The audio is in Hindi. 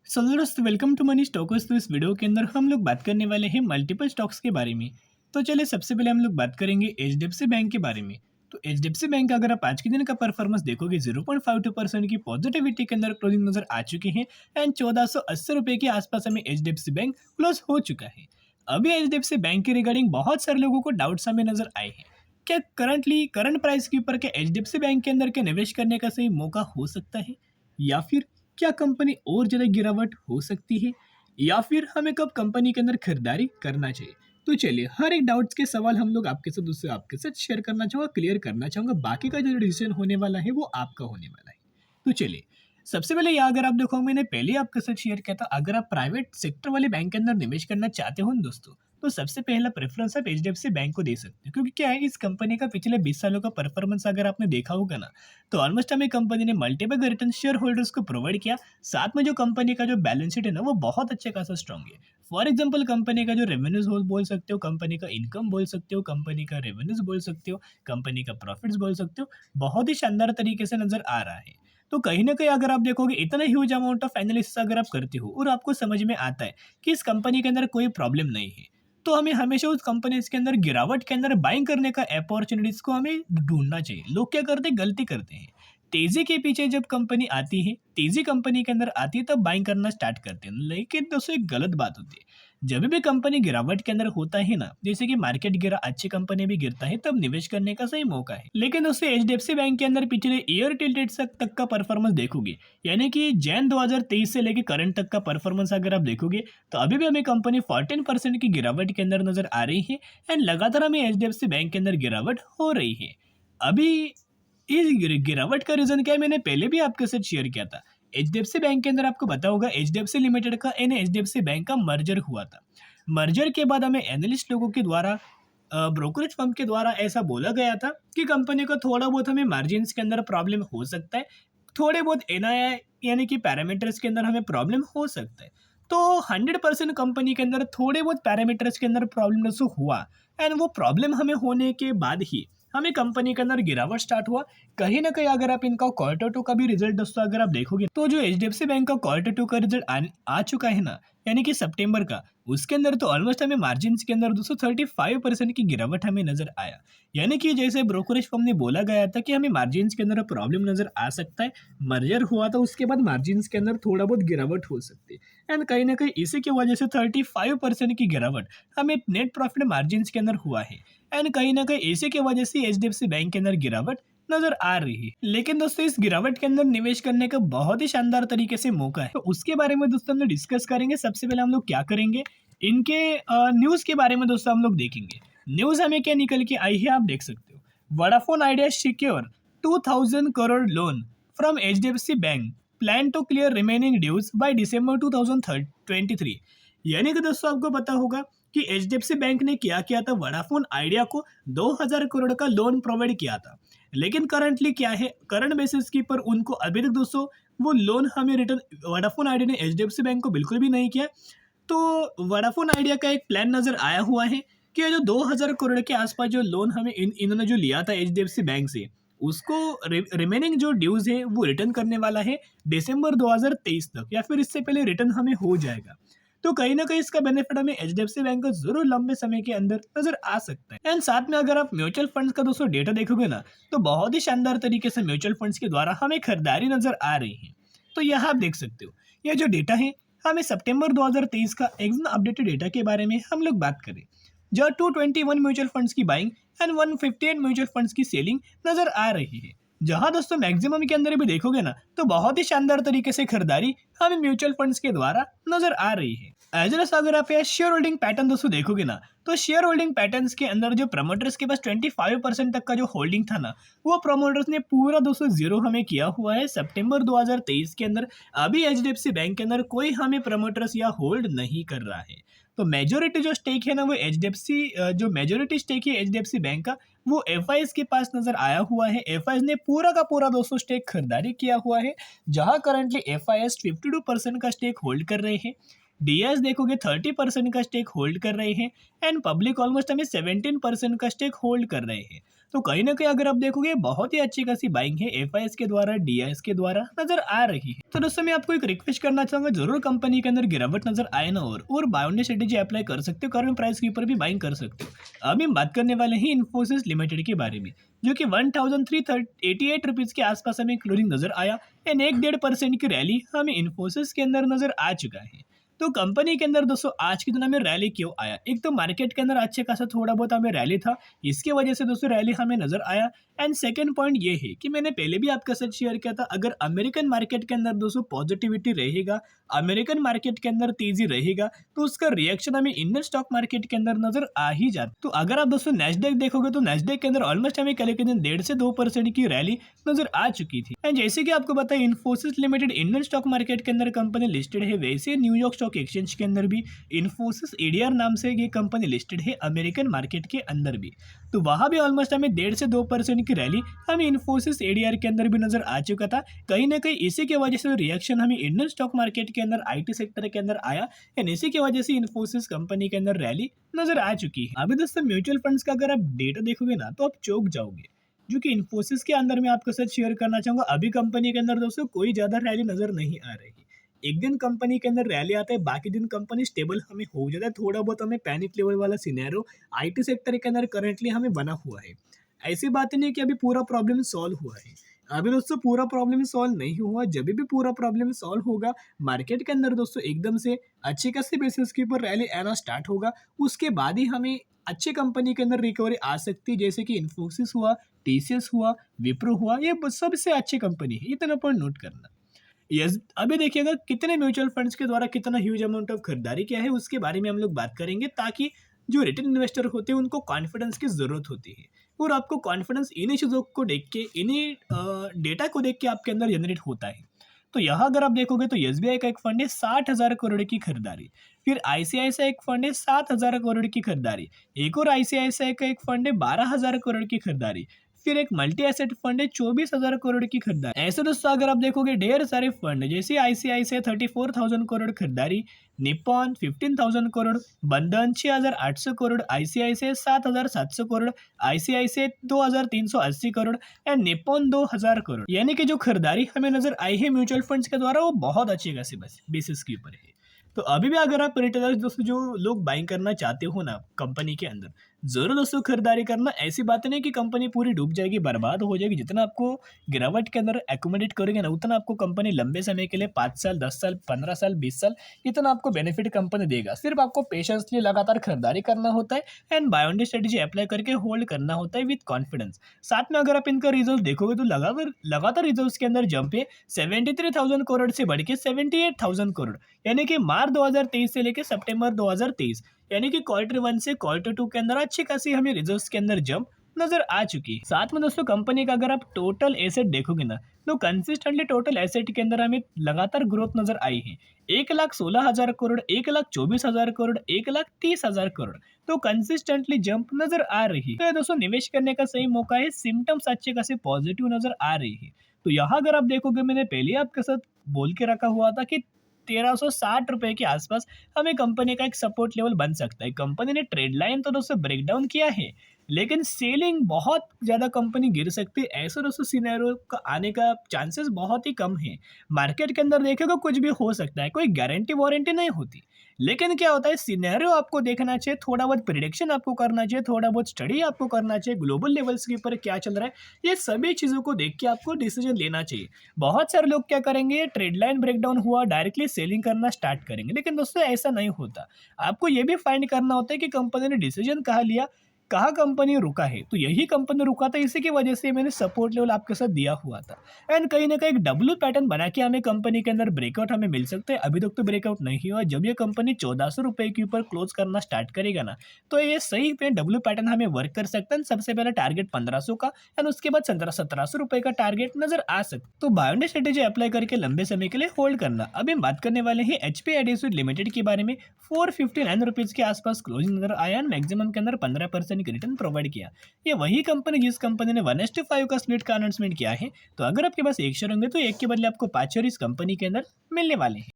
सो दोस्तों वेलकम टू मनी स्टॉक्स। तो इस वीडियो के अंदर हम लोग बात करने वाले हैं मल्टीपल स्टॉक्स के बारे में। तो चलिए सबसे पहले हम लोग बात करेंगे एचडीएफसी बैंक के बारे में। तो एचडीएफसी बैंक का अगर आप आज के दिन का परफॉर्मेंस देखोगे 0.52% की पॉजिटिविटी के अंदर क्लोजिंग नजर आ चुकी है एंड 1480 रुपये के आसपास हमें एचडीएफसी बैंक क्लोज हो चुका है। अभी एचडीएफसी बैंक के रिगार्डिंग बहुत सारे लोगों को डाउट्स हमें नजर आए हैं। क्या करंट प्राइस के ऊपर क्या एचडीएफसी बैंक के अंदर क्या निवेश करने का सही मौका हो सकता है, या फिर क्या कंपनी और ज़्यादा गिरावट हो सकती है, या फिर हमें कब कंपनी के अंदर खरीदारी करना चाहिए। तो चलिए हर एक डाउट्स के सवाल हम लोग आपके साथ शेयर करना चाहूँगा, क्लियर करना चाहूँगा। बाकी का जो डिसीजन होने वाला है वो आपका होने वाला है। तो चलिए सबसे पहले यह अगर आप देखो मैंने पहले ही आपके साथ शेयर किया था, अगर आप प्राइवेट सेक्टर वाले बैंक के अंदर निवेश करना चाहते हो ना दोस्तों, तो सबसे पहला प्रेफरेंस आप एचडीएफसी बैंक को दे सकते हो। क्योंकि क्या है, इस कंपनी का पिछले 20 सालों का परफॉर्मेंस अगर आपने देखा होगा ना, तो ऑलमोस्ट हमें कंपनी ने मल्टीपल रिटर्न शेयर होल्डर्स को प्रोवाइड किया। साथ में जो कंपनी का जो बैलेंस शीट है ना, वो बहुत अच्छे खासा स्ट्रॉन्ग है। फॉर एग्जाम्पल कंपनी का जो रेवेन्यूज बोल सकते हो, कंपनी का इनकम बोल सकते हो, कंपनी का रेवेन्यूज बोल सकते हो, कंपनी का प्रॉफिट्स बोल सकते हो, बहुत ही शानदार तरीके से नजर आ रहा है। तो कहीं ना कहीं अगर आप देखोगे इतना ह्यूज अमाउंट ऑफ एनालिसिस अगर आप करते हो और आपको समझ में आता है कि इस कंपनी के अंदर कोई प्रॉब्लम नहीं है, तो हमें हमेशा उस कंपनीज के अंदर गिरावट के अंदर बाइंग करने का अपॉर्चुनिटीज को हमें ढूंढना चाहिए। लोग क्या करते हैं, गलती करते हैं। तेजी के पीछे जब कंपनी आती है, तेजी कंपनी के अंदर आती है, तब बाइंग करना स्टार्ट करते हैं। लेकिन दोस्तों एक गलत बात होती है, जब भी कंपनी गिरावट के अंदर होता है ना, जैसे कि मार्केट गिरा, अच्छी कंपनी भी गिरता है, तब निवेश करने का सही मौका है। लेकिन दोस्तों एचडीएफसी बैंक के अंदर पिछले ईयर टिल्टेड तक का परफॉर्मेंस देखोगे, यानी कि जैन 2023 से लेकर करंट तक का परफॉर्मेंस अगर आप देखोगे, तो अभी भी हमें कंपनी 14% की गिरावट के अंदर नजर आ रही है एंड लगातार हमें एचडीएफसी बैंक के अंदर गिरावट हो रही है। अभी इस गिरावट का रीजन क्या है, मैंने पहले भी आपके साथ शेयर किया था। एचडीएफसी बैंक के अंदर आपको पता होगा एचडीएफसी लिमिटेड का एंड एचडीएफसी बैंक का मर्जर हुआ था। मर्जर के बाद हमें एनालिस्ट लोगों के द्वारा, ब्रोकरेज फर्म के द्वारा ऐसा बोला गया था कि कंपनी को थोड़ा बहुत हमें मार्जिन के अंदर प्रॉब्लम हो सकता है, थोड़े बहुत एनआई यानी कि पैरामीटर्स के अंदर हमें प्रॉब्लम हो सकता है। तो 100% कंपनी के अंदर थोड़े बहुत पैरामीटर्स के अंदर प्रॉब्लम दोस्तों हुआ एंड वो प्रॉब्लम हमें होने के बाद ही हमें कंपनी के अंदर गिरावट स्टार्ट हुआ। कहीं ना कहीं अगर आप इनका क्वार्टर टू का भी रिजल्ट दोस्तों अगर आप देखोगे, तो जो एचडीएफसी बैंक का क्वार्टर टू का रिजल्ट आ चुका है ना, यानी कि सितंबर का, उसके अंदर तो ऑलमोस्ट हमें मार्जिन के अंदर दोस्तों 35% की गिरावट हमें नजर आया। यानी कि जैसे ब्रोकरेज फर्म ने बोला गया था कि हमें मार्जिन के अंदर प्रॉब्लम नजर आ सकता है, मर्जर हुआ था, उसके बाद मार्जिन के अंदर थोड़ा बहुत गिरावट हो सकती है एंड कहीं ना कहीं इसी की वजह से 35% की गिरावट हमें नेट प्रॉफिट मार्जिन के अंदर हुआ है एंड कहीं ना कहीं इसी की वजह से एचडीएफसी बैंक के अंदर गिरावट नजर आ रही है। लेकिन दोस्तों इस गिरावट के अंदर निवेश करने का बहुत ही शानदार तरीके से मौका है, तो उसके बारे में दोस्तों हम लोग डिस्कस करेंगे। सबसे पहले हम लोग क्या करेंगे, इनके न्यूज के बारे में दोस्तों हम लोग देखेंगे। न्यूज हमें क्या निकल के आई है, आप देख सकते हो। Vodafone Idea secure 2000 crore loan from HDFC bank, plan to clear remaining dues by December 2023। यानी कि दोस्तों आपको पता होगा कि एचडीएफसी बैंक ने क्या किया था, वोडाफोन आइडिया को 2000 करोड़ का लोन प्रोवाइड किया था। लेकिन करंटली क्या है, करंट बेसिस के पर उनको अभी तक दोस्तों वो लोन हमें रिटर्न वोडाफोन आइडिया ने एचडीएफसी बैंक को बिल्कुल भी नहीं किया। तो वोडाफोन आइडिया का एक प्लान नजर आया हुआ है कि ये जो 2000 करोड़ के आसपास जो लोन हमें इन्होंने जो लिया था एचडीएफसी बैंक से, उसको रिमेनिंग जो ड्यूज है वो रिटर्न करने वाला है दिसंबर 2023 तक, या फिर इससे पहले रिटर्न हमें हो जाएगा। तो कहीं ना कहीं इसका बेनिफिट हमें एचडीएफसी बैंक को जरूर लंबे समय के अंदर नजर आ सकता है। एंड साथ में अगर आप म्यूचुअल फंड्स का दोस्तों डेटा देखोगे ना, तो बहुत ही शानदार तरीके से म्यूचुअल फंड्स के द्वारा हमें खरीदारी नजर आ रही है। तो यह आप देख सकते हो, यह जो डेटा है, हमें सितंबर 2023 का एकदम अपडेटेड डेटा के बारे में हम लोग बात करें, जहाँ 221 म्यूचुअल फंड्स की बाइंग एंड 158 म्यूचुअल फंड्स की सेलिंग नजर आ रही है। जहां दोस्तों मैक्सिमम के अंदर भी देखोगे ना, तो बहुत ही शानदार तरीके से खरीदारी हमें म्यूचुअल फंड्स के द्वारा नजर आ रही है। एज वेल अगर आप यहाँ शेयर होल्डिंग पैटर्न दोस्तों देखोगे ना, तो शेयर होल्डिंग पैटर्न्स के अंदर जो प्रमोटर्स के पास 25% तक का जो होल्डिंग था ना, वो प्रमोटर्स ने पूरा दोस्तों जीरो हमें किया हुआ है सितंबर 2023 के अंदर। अभी एचडीएफसी बैंक के अंदर कोई हमें प्रमोटर्स या होल्ड नहीं कर रहा है। तो मेजोरिटी जो स्टेक है ना, वो एचडीएफसी, जो मेजोरिटी स्टेक है एचडीएफसी बैंक का, वो एफआईएस के पास नजर आया हुआ है। एफआईएस ने पूरा का पूरा दोस्तों स्टेक खरीदारी किया हुआ है, जहां करंटली एफआईएस 52% का स्टेक होल्ड कर रहे हैं। डीएस देखोगे 30% का स्टेक होल्ड कर रहे हैं एंड पब्लिक ऑलमोस्ट हमें 17% का स्टेक होल्ड कर रहे हैं। तो कहीं ना कहीं अगर आप देखोगे बहुत ही अच्छी खासी बाइंग है एफआईएस के द्वारा डीआईएस के द्वारा नजर आ रही है। तो दोस्तों मैं आपको एक रिक्वेस्ट करना चाहूंगा, जरूर कंपनी के अंदर गिरावट नजर आए ना और बायोंडे स्ट्रेटेजी अप्लाई कर सकते हो, करंट प्राइस के ऊपर भी बाइंग कर सकते हो। अभी हम बात करने वाले हैं इन्फोसिस लिमिटेड के बारे में, जो कि 1388 रुपीज के आसपास हमें क्लोजिंग नजर आया एंड 1.5% की रैली हमें इन्फोसिस के अंदर नजर आ चुका है। तो कंपनी के अंदर दोस्तों आज की दिन में रैली क्यों आया, एक तो मार्केट के अंदर अच्छे खासा थोड़ा बहुत हमें रैली था, इसकी वजह से दोस्तों रैली हमें नजर आया। एंड सेकंड पॉइंट ये है कि मैंने पहले भी आपके साथ शेयर किया था, अगर अमेरिकन मार्केट के अंदर दोस्तों पॉजिटिविटी रहेगा, अमेरिकन मार्केट के अंदर तेजी रहेगा, तो उसका रिएक्शन हमें इंडियन स्टॉक मार्केट के अंदर नजर आ ही जाता। तो अगर आप दोस्तों नेस्डेक देखोगे तो नेस्डेक के अंदर ऑलमोस्ट हमें कल के दिन 1.5 से 2% की रैली नजर आ चुकी थी। एंड जैसे कि आपको पता है Infosys limited Indian stock market के अंदर कंपनी लिस्टेड है, वैसे न्यूयॉर्क स्टॉक एक्सचेंज के अंदर भी इन्फोसिस एडीआर नाम से ये कंपनी लिस्टेड है अमेरिकन मार्केट के अंदर भी। तो वहां भी ऑलमोस्ट हमें 1.5 से 2% की रैली हमें इन्फोसिस एडीआर के अंदर भी नजर आ चुका था। कहीं ना कहीं इसी की वजह से रिएक्शन हमें इंडियन स्टॉक मार्केट के अंदर आईटी सेक्टर के अंदर आया एंड इसी की वजह से इन्फोसिस कंपनी के अंदर रैली नजर आ चुकी है। अभी दोस्तों म्यूचुअल फंड्स का अगर आप डेटा देखोगे ना तो आप चौंक जाओगे, जो कि इन्फोसिस के अंदर मैं आपके साथ शेयर करना चाहूंगा। अभी कंपनी के अंदर दोस्तों कोई ज्यादा रैली नजर नहीं आ रही। एक दिन कंपनी के अंदर रैली आता है, बाकी दिन कंपनी स्टेबल हमें हो जाता है, थोड़ा बहुत हमें पैनिक लेवल वाला सिनेरियो आईटी सेक्टर के अंदर करंटली हमें बना हुआ है। ऐसी बात नहीं कि अभी पूरा प्रॉब्लम सॉल्व हुआ है, अभी दोस्तों पूरा प्रॉब्लम सॉल्व नहीं हुआ। जब भी पूरा प्रॉब्लम सॉल्व होगा मार्केट के अंदर दोस्तों एकदम से अच्छी खासी बेसिस के ऊपर रैली आना स्टार्ट होगा, उसके बाद ही हमें अच्छी कंपनी के अंदर रिकवरी आ सकती है, जैसे कि इन्फोसिस हुआ, टीसीएस हुआ, विप्रो हुआ, ये सबसे अच्छी कंपनी है, इतना पॉइंट नोट करना। यस, अभी देखिएगा कितने म्यूचुअल फंड्स के द्वारा कितना ह्यूज अमाउंट ऑफ खरीदारी किया है उसके बारे में हम लोग बात करेंगे, ताकि जो रिटेल इन्वेस्टर होते हैं उनको कॉन्फिडेंस की जरूरत होती है और आपको कॉन्फिडेंस इन्हीं चीज़ों को देख के, इन्हीं डेटा को देख के आपके अंदर जनरेट होता है। तो यहाँ अगर आप देखोगे तो एसबीआई का एक फंड है 60,000 करोड़ की खरीदारी, फिर आईसीआईसीआई एक फंड है 7,000 करोड़ की खरीदारी, एक और आईसीआईसीआई का एक फंड है 12,000 करोड़ की खरीदारी, फिर एक मल्टी एसेट फंड है 24,000 करोड़ की खरीदारी। ऐसे दोस्तों अगर आप देखोगे ढेर सारे फंड जैसे आईसीआईसीआई 34,000 करोड़ खरीदारी, निप्पॉन 15,000 करोड़, बंधन 6,800 crore, ICICI 7,700 crore, ICICI 2,380 crore and Nippon 2,000 crore. यानी कि जो खरीदारी हमें नजर आई है म्यूचुअल फंड्स के द्वारा वो बहुत अच्छी खासी बेसिस के ऊपर है। तो अभी भी अगर आप रिटेलर्स दोस्तों जो लोग बाइंग करना चाहते हो ना कंपनी के अंदर, जरूर दोस्तों खरीदारी करना। ऐसी बात नहीं कि कंपनी पूरी डूब जाएगी, बर्बाद हो जाएगी। जितना आपको गिरावट के अंदर एकोमोडेट करेंगे ना उतना आपको कंपनी लंबे समय के लिए 5 साल 10 साल 15 साल 20 साल इतना आपको बेनिफिट कंपनी देगा। सिर्फ आपको पेशेंसली लगातार खरीदारी करना होता है एंड बायोंडे स्ट्रेटेजी अप्लाई करके होल्ड करना होता है विद कॉन्फिडेंस। साथ में अगर आप इनका रिजल्ट देखोगे तो लगातार रिजल्ट के अंदर जंप है 73,000 करोड़ से बढ़ के 78,000 करोड़, यानी कि मार्च 2023 से लेकर सितंबर 2023, यानी कि Q1 से Q2 के अंदर अच्छी खासी हमें रिजल्ट्स के अंदर जंप नजर आ चुकी है। साथ में दोस्तों कंपनी का अगर आप टोटल एसेट देखोगे ना तो कंसिस्टेंटली टोटल एसेट के अंदर हमें लगातार ग्रोथ नजर आई है। 1,16,000 करोड़, 1,24,000 करोड़, 1,30,000 करोड़, तो कंसिस्टेंटली जंप नजर आ रही है। तो ये दोस्तों निवेश करने का सही मौका है, सिम्टम्स अच्छे खासे पॉजिटिव नजर आ रही है। तो यहाँ अगर आप देखोगे मैंने पहले आपके साथ बोल के रखा हुआ था कि 1,360 के आसपास हमें कंपनी का एक सपोर्ट लेवल बन सकता है। कंपनी ने ट्रेड लाइन तो दोस्तों ब्रेक डाउन किया है, लेकिन सेलिंग बहुत ज़्यादा कंपनी गिर सकती है, ऐसा दोस्तों सिनेरियो का आने का चांसेस बहुत ही कम है। मार्केट के अंदर देखेगा कुछ भी हो सकता है, कोई गारंटी वारंटी नहीं होती, लेकिन क्या होता है सिनेरियो आपको देखना चाहिए, थोड़ा बहुत प्रिडिक्शन आपको करना चाहिए, थोड़ा बहुत स्टडी आपको करना चाहिए, ग्लोबल लेवल्स के ऊपर क्या चल रहा है, ये सभी चीज़ों को देख के आपको डिसीजन लेना चाहिए। बहुत सारे लोग क्या करेंगे, ट्रेड लाइन ब्रेकडाउन हुआ डायरेक्टली सेलिंग करना स्टार्ट करेंगे, लेकिन दोस्तों ऐसा नहीं होता। आपको ये भी फाइंड करना होता है कि कंपनी ने डिसीजन कहाँ लिया, कहाँ कंपनी रुका है। तो यही कंपनी रुका था, इसी की वजह से मैंने सपोर्ट लेवल आपके साथ दिया हुआ था एंड कहीं ना कहीं एक डब्ल्यू पैटर्न बना के हमें कंपनी के अंदर ब्रेकआउट हमें मिल सकता है। अभी तक तो ब्रेकआउट नहीं हुआ, जब ये कंपनी 1,400 रुपये के ऊपर क्लोज करना स्टार्ट करेगा ना तो ये सही पे डब्ल्यू पैटर्न हमें वर्क कर सकता है। सबसे पहले टारगेट 1,500 का एंड उसके बाद 1,700 रुपये का टारगेट नजर आ सकता। तो बायोंडे स्ट्रेटेजी अप्लाई करके लंबे समय के लिए होल्ड करना। अभी हम बात करने वाले हैं एचपी एडिसिव लिमिटेड के बारे में। 459 रुपीज के आसपास क्लोजिंग नजर आया, मैक्सिमम के अंदर 15% की रिटर्न प्रोवाइड किया। ये वही कंपनी जिस कंपनी ने 1:5 का स्प्लिट का अनाउंसमेंट किया है। तो अगर आपके पास एक शेयर होंगे तो एक के बदले आपको 5 शेयर इस कंपनी के अंदर मिलने वाले हैं।